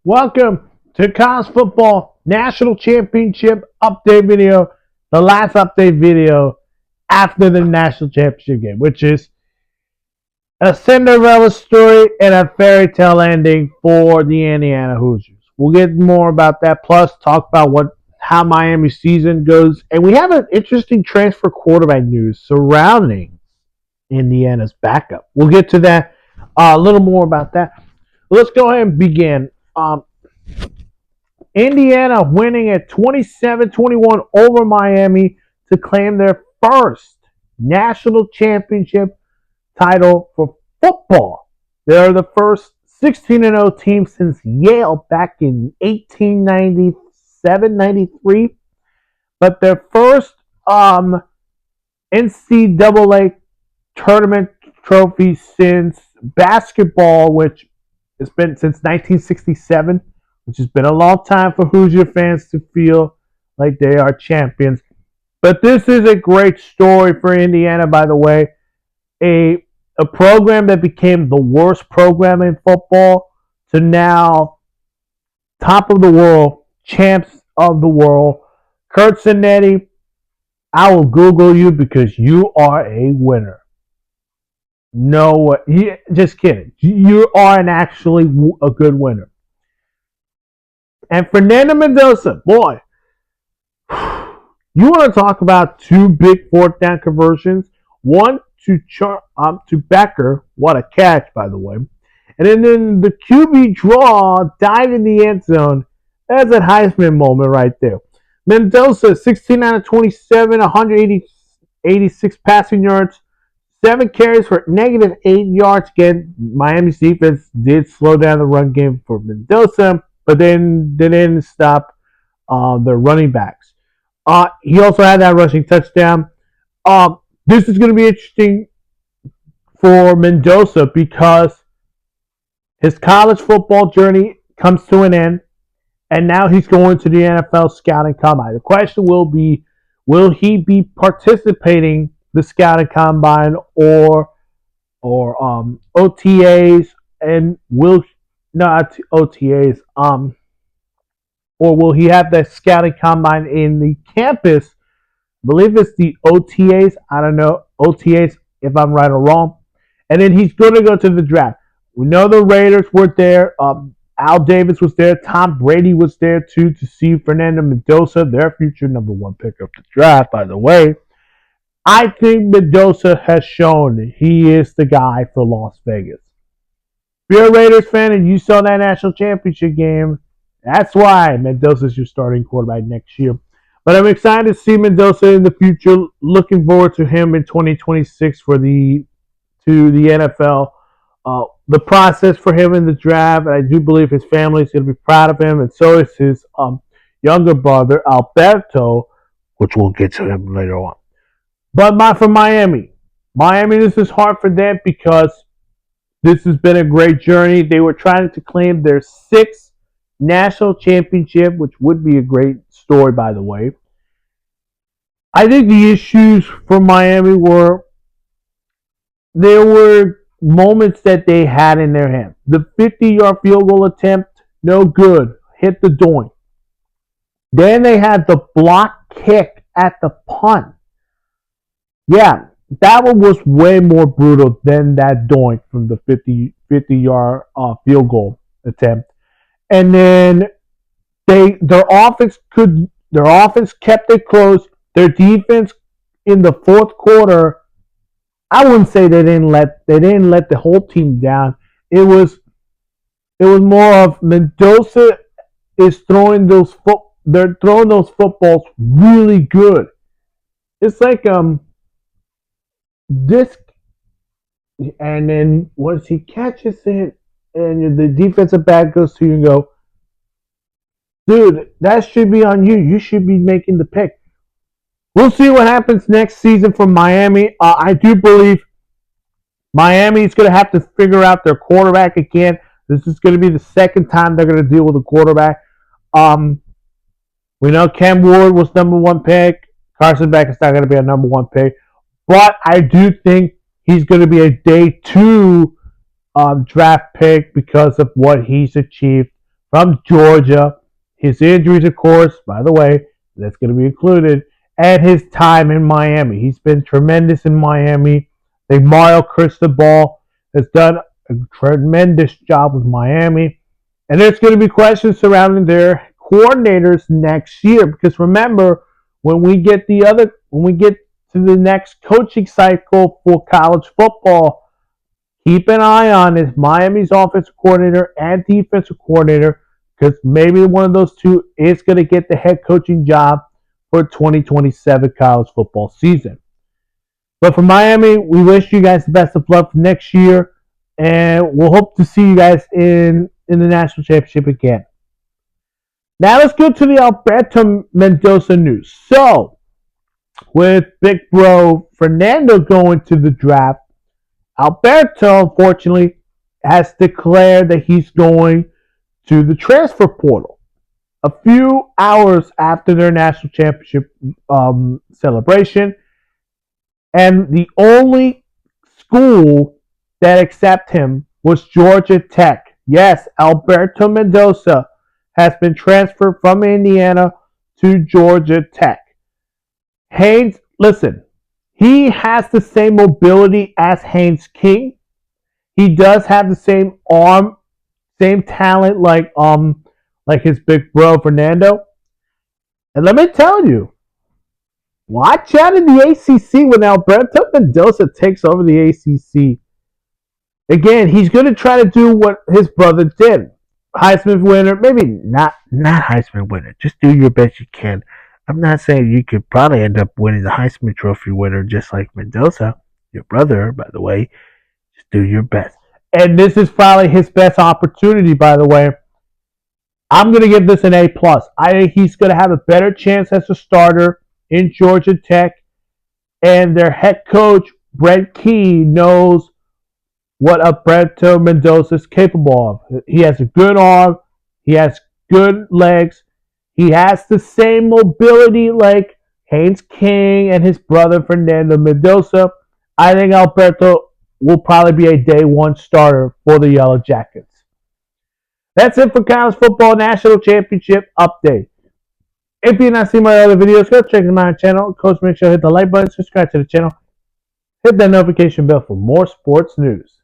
Welcome to college football national championship update video, the last update video after the national championship game, which is a Cinderella story and a fairy tale ending for the Indiana Hoosiers. We'll get more about that, plus talk about how Miami season goes, and we have an interesting transfer quarterback news surrounding Indiana's backup. We'll get to that a little more about that. Let's go ahead and begin. Indiana winning at 27-21 over Miami to claim their first national championship title for football. They're the first 16-0 team since Yale back in 1897-93, but their first NCAA tournament trophy since basketball, which has been since 1967, which has been a long time for Hoosier fans to feel like they are champions. But this is a great story for Indiana, by the way. A program that became the worst program in football to now top of the world, champs of the world. Kurt Cinetti, I will Google you because you are a winner. No, just kidding. You are actually a good winner. And Fernando Mendoza, boy, you want to talk about two big fourth down conversions? One to Becker, what a catch, by the way. And then the QB draw, dive in the end zone. That's a Heisman moment right there. Mendoza, 16 out of 27, 186 passing yards, 7 carries for negative 8 yards. Again, Miami's defense did slow down the run game for Mendoza, but then they didn't stop the running backs. He also had that rushing touchdown. This is going to be interesting for Mendoza because his college football journey comes to an end, and now he's going to the NFL scouting combine. The question will be, will he be participating the scouting combine or OTAs, and will not OTAs or will he have the scouting combine in the campus? I believe it's the OTAs. I don't know OTAs if I'm right or wrong. And then he's going to go to the draft. We know the Raiders were there. Al Davis was there. Tom Brady was there too to see Fernando Mendoza, their future number 1 pick of the draft, by the way. I think Mendoza has shown he is the guy for Las Vegas. If you're a Raiders fan and you saw that national championship game, that's why Mendoza is your starting quarterback next year. But I'm excited to see Mendoza in the future. Looking forward to him in 2026 to the NFL. The process for him in the draft, and I do believe his family is going to be proud of him, and so is his younger brother Alberto, which we'll get to him later on. But for Miami, this is hard for them because this has been a great journey. They were trying to claim their 6th national championship, which would be a great story, by the way. I think the issues for Miami there were moments that they had in their hand. The 50-yard field goal attempt, no good, hit the doink. Then they had the block kick at the punt. Yeah, that one was way more brutal than that doink from the 50-yard field goal attempt. And then their offense kept it close. Their defense in the fourth quarter, I wouldn't say they didn't let the whole team down. It was more of Mendoza is throwing those footballs really good. It's like this, and then once he catches it, and the defensive back goes to you and go, dude, that should be on you. You should be making the pick. We'll see what happens next season for Miami. I do believe Miami is going to have to figure out their quarterback again. This is going to be the second time they're going to deal with a quarterback. We know Cam Ward was number 1 pick. Carson Beck is not going to be a number 1 pick. But I do think he's going to be a day 2 draft pick because of what he's achieved from Georgia. His injuries, of course, by the way, that's going to be included, and his time in Miami. He's been tremendous in Miami. I think Mario Cristobal has done a tremendous job with Miami. And there's going to be questions surrounding their coordinators next year because remember, when we get to the next coaching cycle for college football, keep an eye on is Miami's offensive coordinator and defensive coordinator because maybe one of those two is going to get the head coaching job for 2027 college football season. But for Miami, we wish you guys the best of luck for next year, and we'll hope to see you guys in the national championship again. Now let's go to the Alberto Mendoza news. So, with Big Bro Fernando going to the draft, Alberto, unfortunately, has declared that he's going to the transfer portal. A few hours after their national championship celebration, and the only school that accepted him was Georgia Tech. Yes, Alberto Mendoza has been transferred from Indiana to Georgia Tech. Haynes, listen, he has the same mobility as Haynes King. He does have the same arm, same talent like his big bro Fernando. And let me tell you, watch out in the ACC when Alberto Mendoza takes over the ACC. Again, he's going to try to do what his brother did. Heisman winner, maybe not Heisman winner. Just do your best you can. I'm not saying you could probably end up winning the Heisman Trophy winner just like Mendoza, your brother, by the way. Just do your best. And this is probably his best opportunity, by the way. I'm going to give this an A+. I think he's going to have a better chance as a starter in Georgia Tech. And their head coach, Brent Key, knows what Alberto Mendoza is capable of. He has a good arm. He has good legs. He has the same mobility like Haynes King and his brother Fernando Mendoza. I think Alberto will probably be a day one starter for the Yellow Jackets. That's it for College Football National Championship Update. If you've not seen my other videos, go check my channel. Of course, make sure to hit the like button, subscribe to the channel, hit that notification bell for more sports news.